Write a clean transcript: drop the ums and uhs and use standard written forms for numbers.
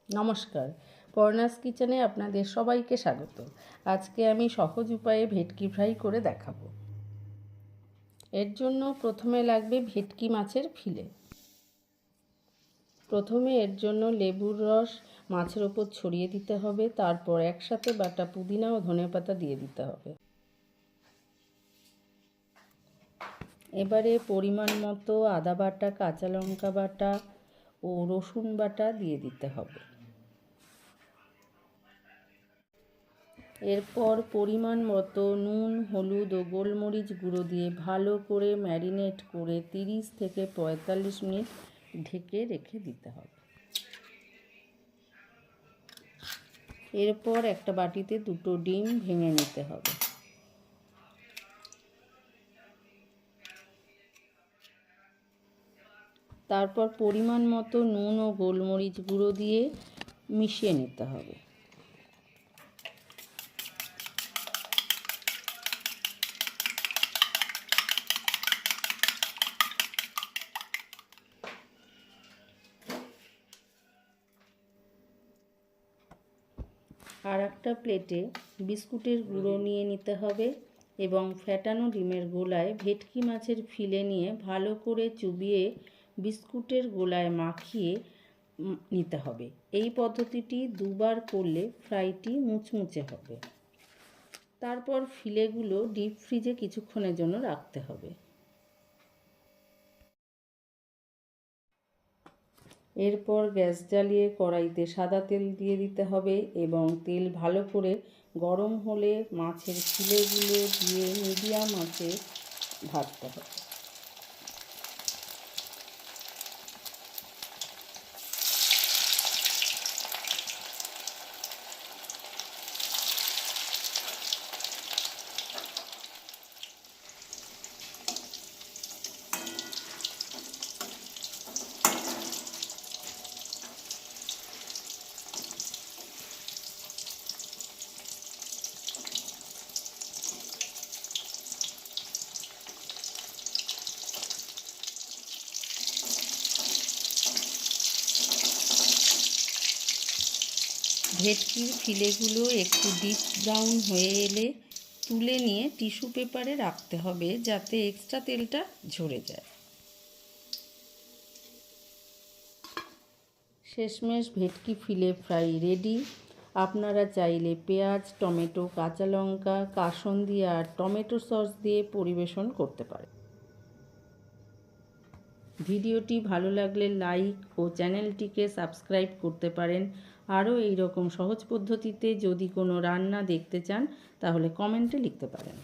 নমস্কার, পর্ণাস কিচেনে আপনাদের সবাইকে স্বাগত। আজকে আমি সহজ উপায়ে ভেটকি ফ্রাই করে দেখাবো। এর জন্য প্রথমে লাগবে ভেটকি মাছের ফিলে। প্রথমে এর জন্য লেবুর রস মাছের ওপর ছড়িয়ে দিতে হবে, তারপর একসাথে বাটা পুদিনা ও ধনেপাতা দিয়ে দিতে হবে। এবারে পরিমাণ মতো আদা বাটা, কাঁচা লঙ্কা বাটা ও রসুন বাটা দিয়ে দিতে হবে। এরপর পরিমাণ মতো নুন, হলুদ ও গোলমরিচ গুঁড়ো দিয়ে ভালো করে ম্যারিনেট করে 30 থেকে 45 মিনিট ঢেকে রেখে দিতে হবে। এরপর একটা বাটিতে 2টো ডিম ভেঙে নিতে হবে। তারপর পরিমাণ মতো নুন ও গোলমরিচ গুঁড়ো দিয়ে মিশিয়ে নিতে হবে। আর একটা প্লেটে বিস্কুটের গুঁড়ো নিয়ে নিতে হবে এবং ফ্যাটানো ডিমের গোলায় ভেটকি মাছের ফিলে নিয়ে ভালো করে চুবিয়ে বিস্কুটের গোলায় মাখিয়ে নিতে হবে। এই পদ্ধতিটি দুবার করলে ফ্রাইটি মুচমুচে হবে। তারপর ফিলেগুলো ডিপ ফ্রিজে কিছুক্ষণের জন্য রাখতে হবে। এরপর গ্যাস জ্বালিয়ে কড়াইতে সাদা তেল দিয়ে দিতে হবে এবং তেল ভালো করে গরম হলে মাছের ফিলেগুলো দিয়ে মিডিয়াম আঁচে ভাজতে হবে। ভেটকির ফিলেগুলো একটু ডিপ ব্রাউন হয়ে এলে তুলে নিয়ে টিস্যু পেপারে রাখতে হবে যাতে এক্সট্রা তেলটা ঝরে যায়। শেষমেশ ভেটকি ফিলে ফ্রাই রেডি। আপনারা চাইলে পেঁয়াজ, টমেটো, কাঁচা লঙ্কা, কাসুন্দি আর টমেটো সস দিয়ে পরিবেশন করতে পারেন। ভিডিওটি ভালো লাগলে লাইক ও চ্যানেলটিকে সাবস্ক্রাইব করতে পারেন। আরও এই রকম সহজ পদ্ধতিতে যদি কোনো রান্না দেখতে চান তাহলে কমেন্টে লিখতে পারেন।